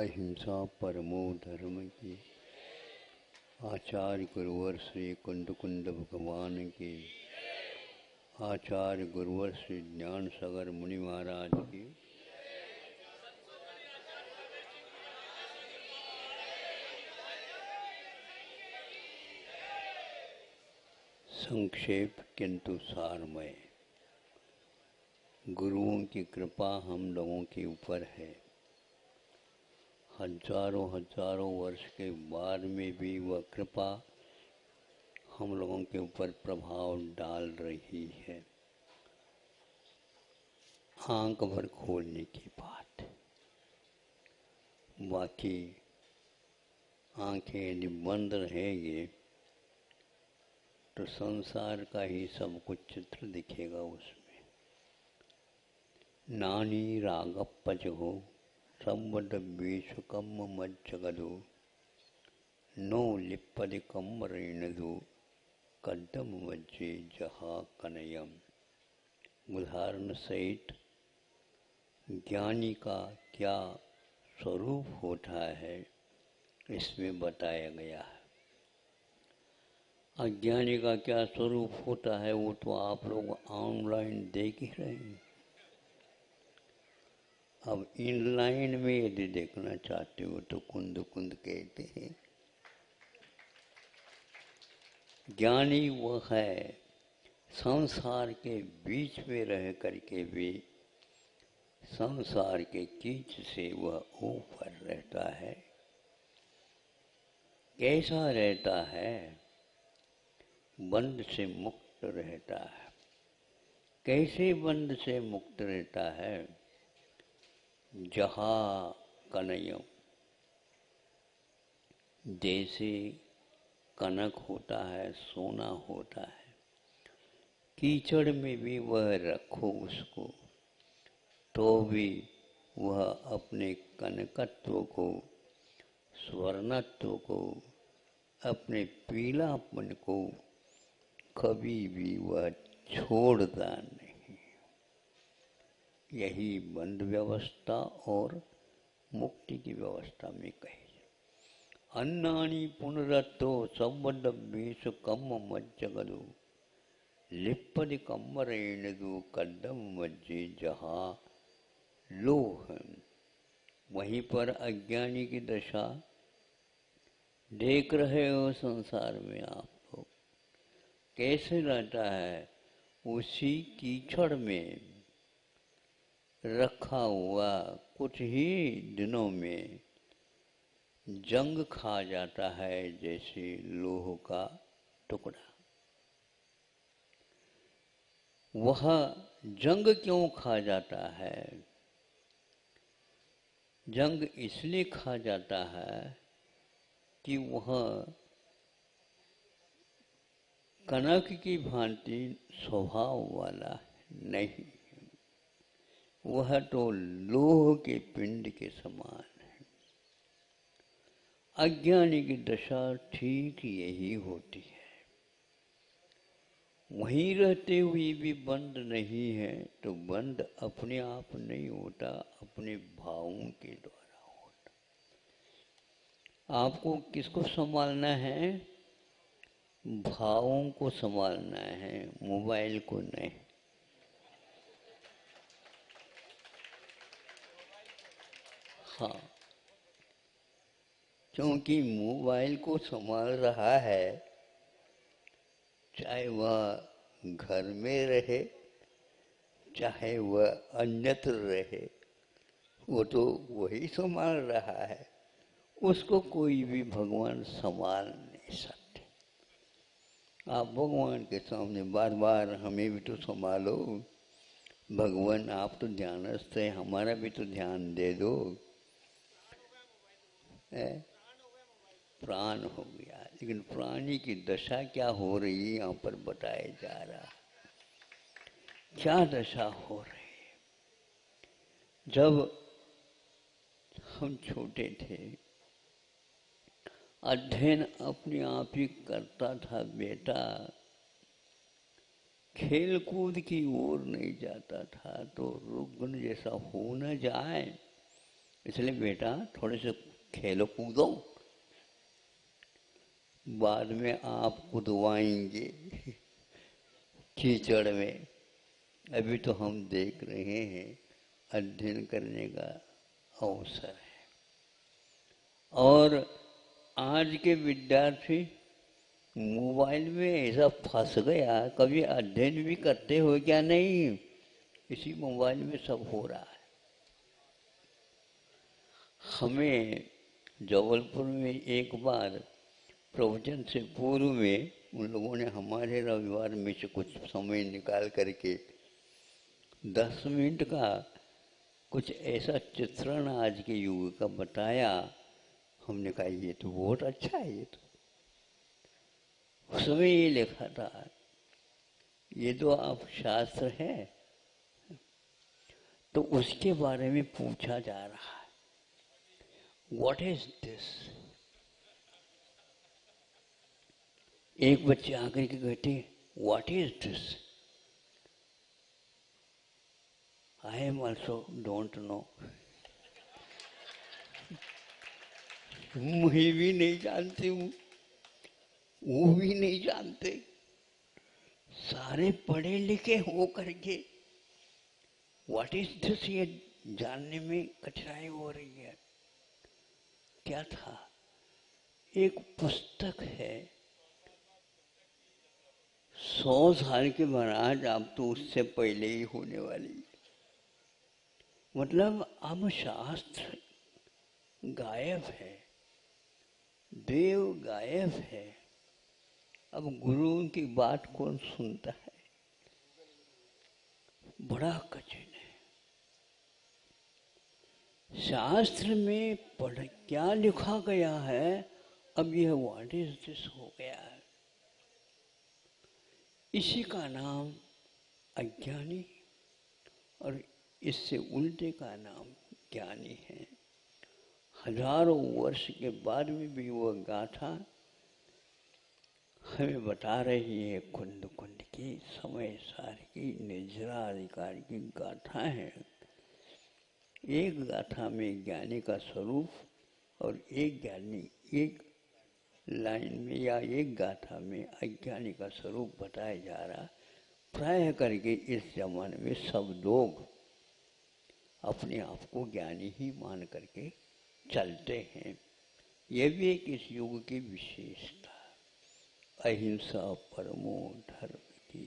अहिंसा परमो धर्म की। आचार्य गुरुवर श्री कुंद कुंद भगवान की। आचार्य गुरुवर श्री ज्ञान सागर मुनि महाराज की। संक्षेप किंतु सारमय। गुरुओं की कृपा हम लोगों के ऊपर है। हजारों वर्ष के बाद में भी वह कृपा हम लोगों के ऊपर प्रभाव डाल रही है। आंख भर खोलने की बात, बाकी आंखें यदि बंद रहेंगी तो संसार का ही सब कुछ चित्र दिखेगा। उसमें नानी रागप्पजो संवद बीसुकम्म मज्जगदु नो लिप्पदि कम्मरेणदु कद्दम वज्जे जहा कनयम। उदाहरण सहित ज्ञानी का क्या स्वरूप होता है इसमें बताया गया है। अज्ञानी का क्या स्वरूप होता है वो तो आप लोग ऑनलाइन देख ही रहे हैं। अब इनलाइन में यदि देखना चाहते हो तो कुंद कुंद कहते हैं। ज्ञानी वह है संसार के बीच में रह करके भी संसार के कीच से वह ऊपर रहता है। कैसा रहता है? बंध से मुक्त रहता है। कैसे बंध से मुक्त रहता है? जहा कनयम, जैसे कनक होता है, सोना होता है, कीचड़ में भी वह रखो उसको तो भी वह अपने कनकत्व को, स्वर्णत्व को, अपने पीलापन को कभी भी वह छोड़ता नहीं। यही बंध व्यवस्था और मुक्ति की व्यवस्था में कही। अन्नानि पुनरत्तो संवदभ्येषु कम्म मज्जगदु लिप्पदि कम्मरेणदु कद्दम वज्जे जहा लोहम। वहीं पर अज्ञानी की दशा देख रहे हो। संसार में आप लोग कैसे रहता है? उसी कीचड़ में रखा हुआ कुछ ही दिनों में जंग खा जाता है, जैसे लोह का टुकड़ा। वह जंग क्यों खा जाता है? जंग इसलिए खा जाता है कि वह कनक की भांति स्वभाव वाला नहीं, वह तो लोह के पिंड के समान है। अज्ञानी की दशा ठीक यही होती है। वहीं रहते हुए भी बंद नहीं है तो बंद अपने आप नहीं होता, अपने भावों के द्वारा होता। आपको किसको संभालना है? भावों को संभालना है, मोबाइल को नहीं। हाँ, क्योंकि मोबाइल को संभाल रहा है, चाहे वह घर में रहे चाहे वह अन्यत्र रहे, वो तो वही संभाल रहा है। उसको कोई भी भगवान संभाल नहीं सकते। आप भगवान के सामने बार बार हमें भी तो संभालो, भगवान आप तो ध्यानस्थ है, हमारा भी तो ध्यान दे दो। प्राण हो गया, लेकिन प्राणी की दशा क्या हो रही है यहाँ पर बताया जा रहा है। क्या दशा हो रही है? जब हम छोटे थे, अध्ययन अपने आप ही करता था बेटा, खेल कूद की ओर नहीं जाता था तो रुग्ण जैसा हो न जाए, इसलिए बेटा थोड़े से खेलो कूदो, बाद में आप कूदवाएंगे कीचड़ में। अभी तो हम देख रहे हैं अध्ययन करने का अवसर है। और आज के विद्यार्थी मोबाइल में ऐसा फंस गया, कभी अध्ययन भी करते हो क्या? नहीं, इसी मोबाइल में सब हो रहा है। हमें जबलपुर में एक बार प्रवचन से पूर्व में उन लोगों ने हमारे रविवार में से कुछ समय निकाल करके 10 मिनट का कुछ ऐसा चित्रण आज के युग का बताया। हमने कहा ये तो बहुत अच्छा है। ये तो उसमें ये लिखा था, ये तो आप शास्त्र है, तो उसके बारे में पूछा जा रहा है, व्हाट इज दिस। एक बच्चे आकर के कहते, what is this, I am also don't know. मैं भी नहीं जानती हूँ, वो भी नहीं जानते, सारे पढ़े लिखे हो करके व्हाट इज दिस ये जानने में कठिनाई हो रही है। क्या था? एक पुस्तक है, 100 साल के महाराज, आप तो उससे पहले ही होने वाली। मतलब अब शास्त्र गायब है, देव गायब है, अब गुरुओं की बात कौन सुनता है? बड़ा कठिन है। शास्त्र में पढ़ क्या लिखा गया है, अब यह व्हाट इज दिस हो गया है। इसी का नाम अज्ञानी और इससे उल्टे का नाम ज्ञानी है। हजारों वर्ष के बाद में भी वह गाथा हमें बता रही है। कुंद कुंद की, समय सार की, निजरा अधिकार की गाथा है। एक गाथा में ज्ञानी का स्वरूप और एक लाइन में या एक गाथा में अज्ञानी का स्वरूप बताया जा रहा। प्राय करके इस जमाने में सब लोग अपने आप को ज्ञानी ही मान करके चलते हैं। यह भी एक इस युग की विशेषता। अहिंसा परमो धर्म की।